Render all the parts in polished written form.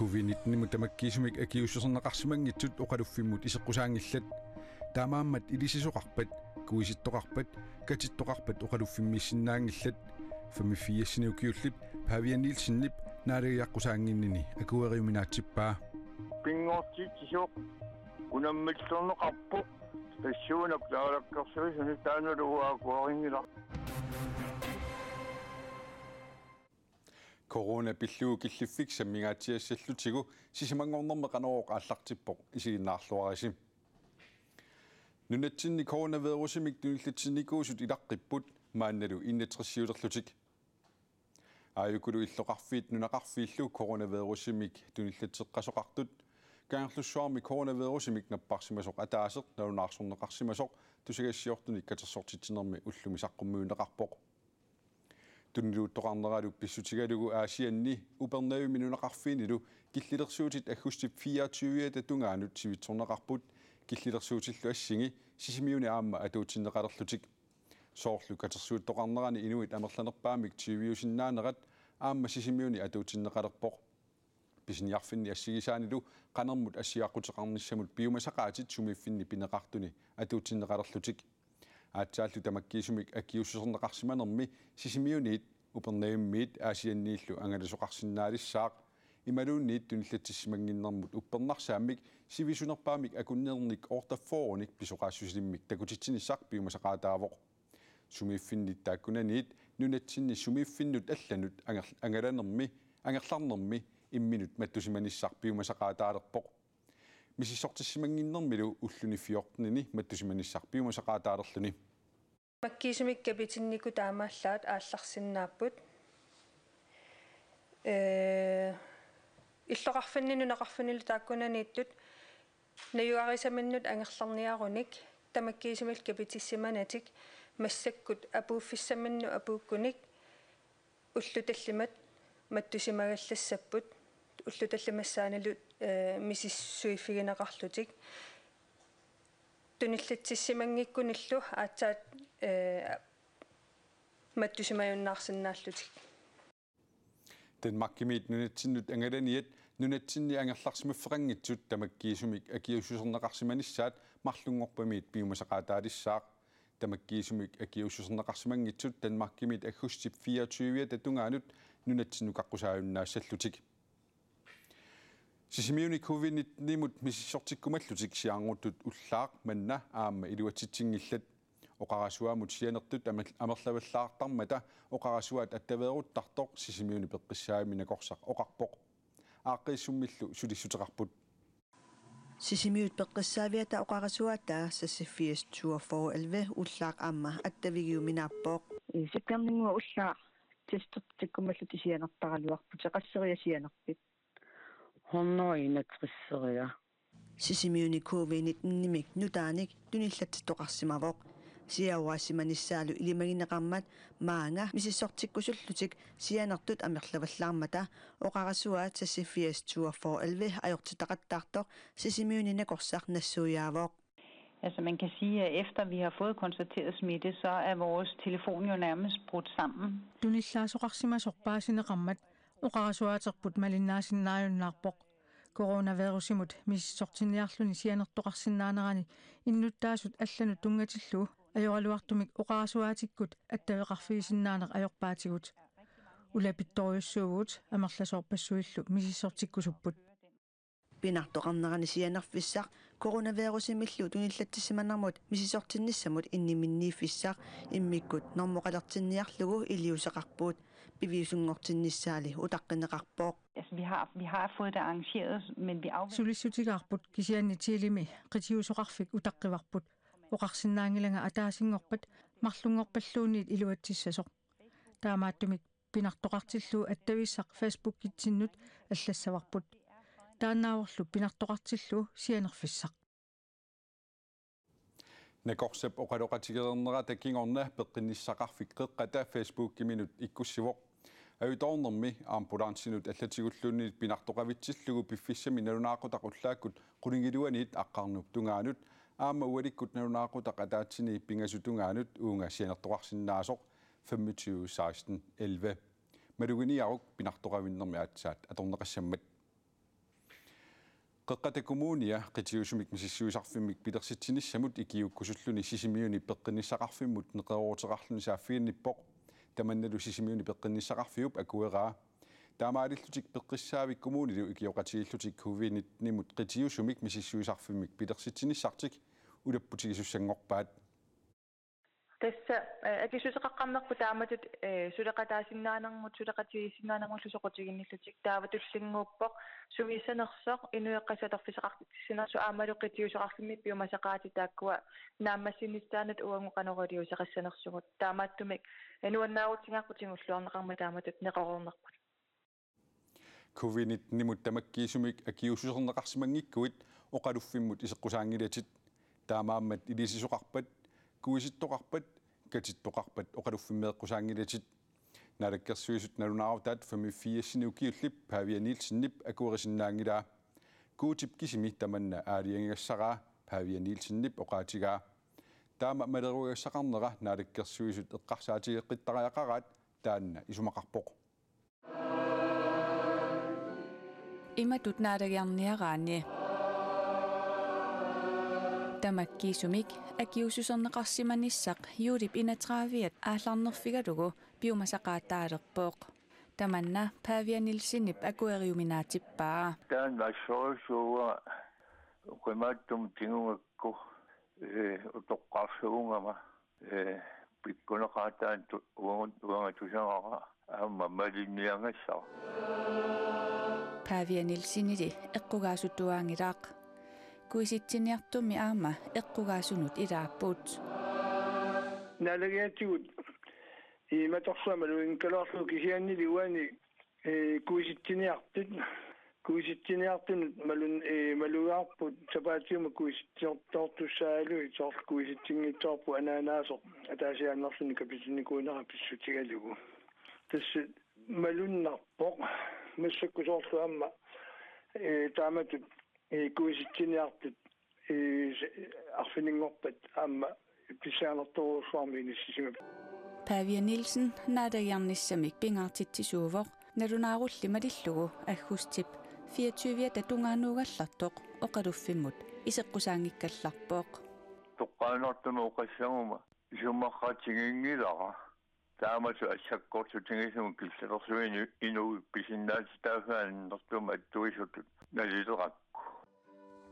Covid-19 mutamakkiisumik akiussuserneqarsimangitsut oqaluffimmut iseqqusaangillat taamaammat ilisisoqarpat kuisittoqarpat katittoqarpat oqaluffimmiissinnaangillat famiffiassiniukiullit pavianiilsinnip naalagiaqqusaanginnini akueriuminaatsippaa pingortiittisoq unammitsorneqarpu tassuunak taalakkarsuisuni taanaluuaakuaringila Corona pillu killifik sammingaatiassallutigu sisimangornermeqanooq aallartippoq isiginnaarluarisi nunatsinni coronavirusimik tunillatinnikuusut ilaqqipput maannalu innatrissiulerlutik aayukulu illoqarfiit nunaqarfiillu coronavirusimik tunillatseqqasoqartut kaangerlussuarmi coronavirusimik napparsimasoq ataaseq nalunaarsorneqarsimasoq tusigassiortunik katersortitinermi ullumi saqqummuuneqarpoq tunniluuttoqarneralu pissutigalugu aasianni upernaumi nunaqarfiinilu killilersuutit agustit 24 tungaanut sivitsorneqarput killilersuutillu assingi sisimiuni aamma atuutinneqalerlutik soorlu katersuuttoqarnerani inuit amerlanerpaamik tiiviusinnaanerat aamma sisimiuni atuutinneqalerpoq pisiniarfinni assigisaanilu qanermut assiaaqquteqarnissamut piumasaqaatit sumiiffinni pineqartuni atuutinneqalerlutik aatsaаллу тамаккиисумик аккиуссернеқарсиманерми сисимиуниит упернаиммиит аасианнииллу ангаласоқарсинаалиссаақ ималуунниит туниллатиссимангиннэрмут уппернарсааммик сивисунерпаамик акуннерник ортаффооник писоқаассусилиммик такутитсиниссақ пиумасақаатаавоқ сумииффиннит тааккунаниит нунатсинни сумииффиннут алланут ангаланерми ангерларнерми имминут маттусиманиссақ пиумасақаатаалерпоқ мисиссортиссимангиннэрмилу уллуни фиортнини маттусиманиссар пиумасақаатаалерлүни маккиисумик капитиннику таамааллаат аалларсиннааппут иллоқарфиннину нақарфинилу тааккунанииттут наюарисаминнут ангерларниаруник тамаккиисумил капитиссиманатик массаккут апууффиссаминну апууккуник уллуталлимат маттусимагаллассаппут уллуталлимассааналу мисиссуиффигинеқарлутик туниллатсиссимангиккуниллу аацаат маттусимаюннаарсинааллутик Denmarkimit nunatsinut angalaniat nunatsinni angerlarsimifferangitsut tamakkiisumik akiussuserneqarsimanissaat marlungorpamiit piumasaqaataalissaaq tamakkiisumik akiussuserneqarsimangitsut Denmarkimit agustit 24 tatungaanut nunatsinnuqaqqusaayunnaassаллутик Sisimiuni COVID-19 misissortikkumallutik siaanguttut ullaaq manna aamma iluatsitsingillat oqarasuamut sianertut amerlavallaartarmata oqarasuat attaveeruttartoq sisimiuni peqqissaaminakorsaq oqarpoq aaqqissummillu sulissuteqarput Sisimiut peqqissaaviata oqarasuata sassifias 2411 ullaaq aamma attavigiuminaappoq сиккарнингуа уллаа тестертиккумаллут исианертаралуарпут эқассериасианерпит хорнуинатриссериа Sisimiuni COVID-19 nutaanik tunillatitoqarsimavoq siauaasimanissaalu ilimagинеqarmat maanga misissortikkusullutik sianertut amerlavallaarmata oqarasuaat sassifias 2411 ajortitaqattaartoq sisimiuninakorsaq nassuiaavoq Altså man kan sige, at efter vi har fået konstateret smitte, så er vores telefon jo nærmest brudt sammen. Tunillaasoqarsimasorpaasineqarmat oqarasuaaterput malinnaasinnaajunnаарpoq coronavirusimut missortiniarluni sianertoqarsinnaanerani innuttaasut allanu tungatillu ajoraluartumik oqarasuaatikkut attaveqarfiisinnaaner ajorpaatigut ulapittoriussuugut amerlasoorpassuillu misissortikkusupput pinartoqarnerani sianerfissaq coronavirusimillu tunillattissimanarmut misissortinnissamut inniminniiffissaq immikkut normоqalertinniarlugu iliuseqarpuut piviusungortinnissaali utaqqinneqarpooq Vi har fået det arrangeret, men vi afventer sulissutikаарput kisiannitiilimi qitiusoqarfik utaqqivarput oqarsinnaangilanga ataasingorpat marlungorpalluuniit iluatissasoq taamaattumik pinartoqartilluu attavissaq Facebook-kitsinnut аллассаварпут тааннааворлу пинартоқартиллу сианерфиссақ Nakorsap oqaloqatigернера таккингорна пеққинниссақарфик қеққата Facebook-киминут иккуссивоқ аюторнерми аампулаарсинут аллатигуллуунниит пинартоқавитсиллугу пиффиссами налунаақутақуллааккут қулингилуаниит аққарнуп тунгаанут аама уаликкут налунаақутақ атаатсини пингасутунгаанут уунга сианертоқарсинаасоқ 25/16/11 малугиниарук пинартоқавиннерми аатсаат аторнеқассаммат qeqqatakumuunia qitiusumik misissuisarfimmik pilersitsinnissamut ikiukkusulluni sisimiuni peqqinissaqarfimmut neqeruuteqarluni saaffiinnippoq tamannalu sisimiuni peqqinissaqarfiup akueraa taamaalillutik peqqissaavikkumuni ikioqatiillutik covid-19 qitiusumik misissuisarfimmik pilersitsinissartik ulapputikisussangorpaat tässä akisuusaqaqqarnerpu taamatut suleqataasinnaanermut suleqatigisinnaanермуллусоqutiginnillutik taavatullinguuppoq sumissanersoq inueqqasatorfiseqartissinersu aamaluqqitiuseqarfimmi piumasaqaati taakkua naammassinistaanat uanguqanerodiuseqassanersugut taamaattumik anuannaarutingaaqqutingulluarneqarma taamatut neqorornerput covid-19 tamakkiisumik akiususerneqarsimangikkuit oqaluffimmut iseqqusaangilatit taamaammat ilisisoqarpat kuisittoqarpat katittoqarpat oqaluffimmeeqqusaangilatit naalakkersuisut nalunaaruutaat 54 ukiullip paavianiilsinnip akuerisinnaangilaa kuutip kisimi tamanna aaliangigassaraa paavianiilsinnip oqaatigaa taama maleruagassaqarnera naalakkersuisut eqqarsaatigeqqittariaqaraat taanna isumaqarpoq imatut naalagiarniaraani tamakkiisumik akiususerneqarsimanissaq yuulip inatraaviat aallarnerfigalugu piumasaqaattaalerpooq tamanna paavianilsinnip akueriuminaatippaa taan massoorsuuga qimaattum tingungakku utoqqarsuungama pikkuneqaataan uangatusangara aamma malinniangassara paavianilsinili eqqugaasuttuaangilaaq kuisittiniartummi aama eqqugaasunut ilaappuut naalagiatigut imatorsuamaluinkalerlu kisiannili uani kuisittiniartunut malugaarput sapaatiuma kuisittiortortussaalu itor kuisittingittorpu anaanaasoq ataasiaannerluni kapisinikuunera pissutigalugu tassa malunnarpoq массаккусоорлу амма тааматут куиситсиниартут арфинингорпат аама писаанерторуусуарми ниссисима Pavia Nielsen naadagiarnissamik pingaartitsisuuvoq nalunaarulli malillugu aggustip 24 tatungaanuugallartoq oqaluffimmut iseqqusaangikkallarpooq toqqaanortunu oqassanguma isumaqaatigingilara taamatu assakkortutingisum killersuini inu pisinnaatitaafaannertuma attuisutut naliterakku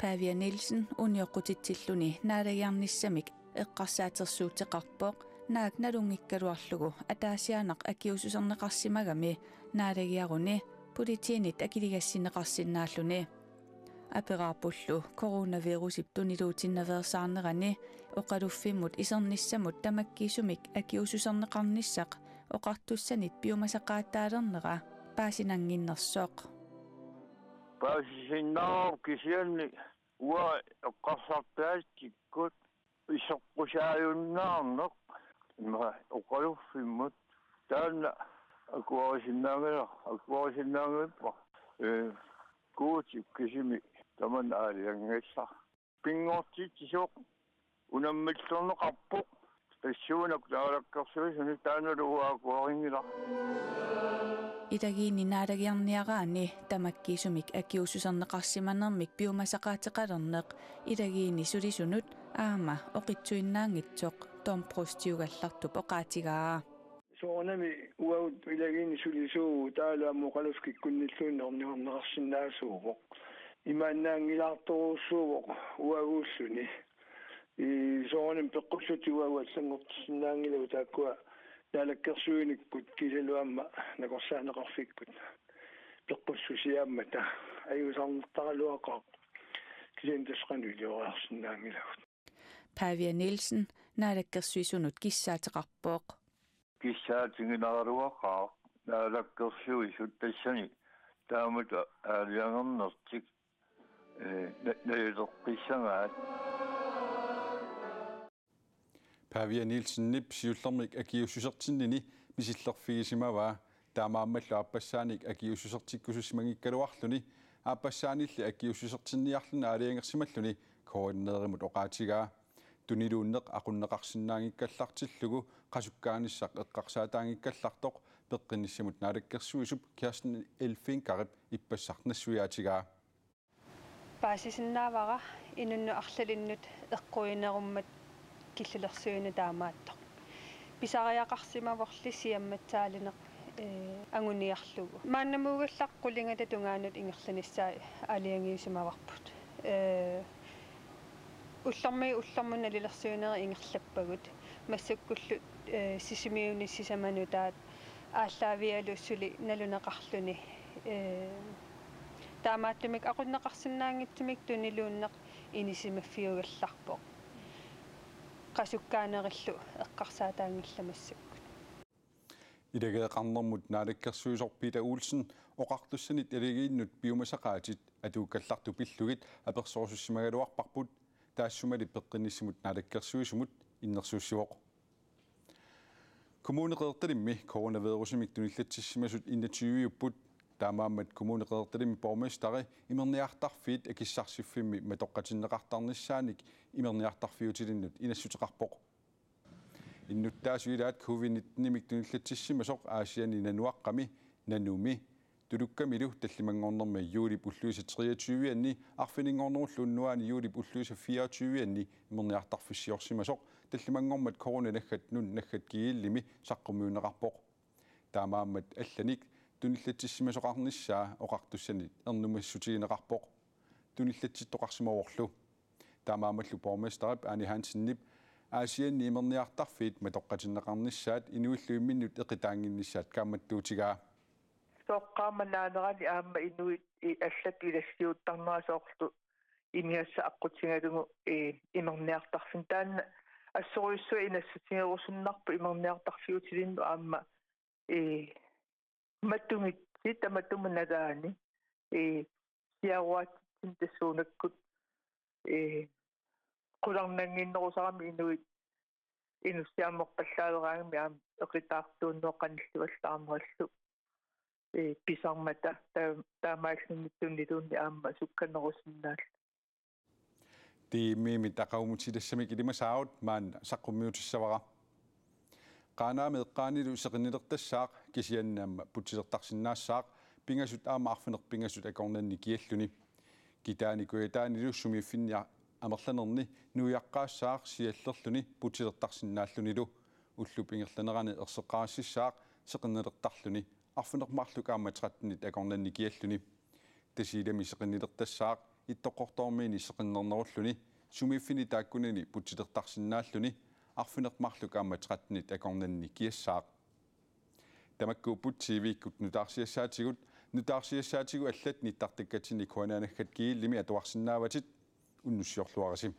Pavia Nielsen unioqqutitsilluni naadagiarnissamik eqqarsaatersuuteqarpooq naak nalungikkaluarlugu ataasiaanaq akiususerneqarsimagami naadagiaruni politiinit akiligassineqarsinnaalluni aperaarpullu coronavirusip tuniluutinnaveersaarnerani oqaluffimmut isernissamut tamakkiisumik akiususerneqarnissaq oqartussanit piumasaqaattaalernera paasinanginnersooq paasisinnaar kisianni ua eqqarsartaatikkut isoqqusaayunnaarneq ima oqaluffimmut taanna akuarisinnaangippa kuutip kisimi taman aaliangassa pingortittisoq unammillerneqarpoq tassuunak taalakkersuisuni taanaluuaakuaringila Itagiini naadagiarniaraani tamakkiisumik akiususerneqarsimanermik piumasaqaateqalerneq itagiini sulisunut aama oqitsuinnaangitsoq tomprostiugallartup oqaatigaa soonami uaut ilagiini sulisuu taalaammuqaluskikkunnilluunnerniorneqarsinnaasuuvoq imaannaangilaartoruussuuvoq uaguulluni soonim peqqussuti uaguallangortissinnaangilagu taakkua naalakkersuinikkut kisaluamma nakorsaaneqarfikkut peqqussusiaammata ayusarnertaraluaqaq kisen tasqanuiliorаарsinnaangilagut Pavia Nielsen naalakkersuisunut kissaateqarpooq kissaatinginaraluaqaa naalakkersuisut tassani taamata aaliangernertik nailetoqqissangaat Pavia Nielsen siullermik akiussusertinnini misillerfigisimavaa taamaammallu aappasaanik akiussusertikkusussimangikkaluarluni aappassaanilli akiussusertinniarluna aaliangersimalluni koordineerimut oqaatigaa tuniluunneq aqunneqarsinnaangikkallartillugu qasukkaanisaq eqqarsaataangikkallartoq peqqinnissamut naalakkersuisup Kirsten Elfing Karip ippassarnassuyaatigaa paasisinnaavara inunnu arlalinnut eqquinerummat killlersuina taamaattoq pisariaqarsimavorli siammatsaalineq anguniarlugu maannamuugallaq qulingata tungaanut ingerlanissaa aliangiusimavarput уллэрмuna лилерсуинери ингерлаппагут массаккуллу сисимиунissisamanutat ааллаавиалу сули налунеқарлуни таамааттумик aqunneqarsinnaangitsimik tunilууннеq инисимаффиугалларпоq qasukkaanериллу эққарсаатаангилламассаккут илэгеэқарнэрмут наалаккерсуисорпита уулсен оқартуссанит илэгииннут биумасақаатит атууккалларту пиллугит аперсоорсуссимагалуарпарпут таассумали пеққиниссимут наалаккерсуисумут иннерсууссивоқ kommuneqeertalimmi coronavirusumik tunillatissimasut 21-upput таамааммат kommuneqeertalimmi borgmestari имерниартарфиит акиссарсиффимми матоққатиннеқартарниссааник имерниартарфиутилиннут инассутеқарпоқ иннуттаасуилаат covid-19-мик tunillatissimasоқ аасиани нануаққами нануми тулуккамилу таллимангорнэрми юулип уллуиса 23-анни арфинингорнерлууннуаани юулип уллуиса 24-анни имерниартарфиссиорсимасоқ таллимангормат коронанаггат нуннаггат кииллими саққумиунеқарпоқ таамааммат алланик туниллатиссимасоқарниссаа оқартуссанит эрнумассутигинеқарпоқ туниллатиттоқарсимаворлу таамаамаллу боргместерип Ани Хансеннип аасианни имерниартарфиит матоққатиннеқарниссаат инуиллуимминнут эқитаангинниссаат кааматтуутигаа соққааманаанерани аама инуит аллат илассиуттарнерасоорлу иниасса аққутингалугу имерниартарфин таанна ассоруйссуа инассутингерусуннарпу имерниартарфиутилинну аама маттунгитси таматтуманагаани сиаруатсин тассуунаккут qulарнангиннерусарами инуит инуссиаммоққаллаалераангми аама эқитаартууннуоққаниллуаллаармераллу писармата таамааллунниттуннилуунни аама сукканерусиннаал тимими тақаумутилассамик илимасаавут маан саққуммиутиссавара qanaame eqqaanilu seqinnilertassaaq kisiannaamma putillertarsinnaassаақ pingasut aama arfinerpingasut akornanni kialluni kitaanikuitaanilu sumiiffinnia amerlanerni nuiaqqaassaaq siallerluni putillertarsinnaallunilu ullup ingerlanerani erseqqaassissaaq seqinnilertarluni arfinermarluk aama 13 akornanni kialluni tasiilami seqinnilertassaaq ittoqortormiini seqinnernerulluni sumiiffini taakkunani putillertarsinnaalluni арфинермарлук аама 13 акорнанни киассаақ тамаккууппут тивиккут нутаарсиассаатигу аллат ниттартаккатсини куанаанаггат кииллими атуарсинааватит уннуссиорлуарасим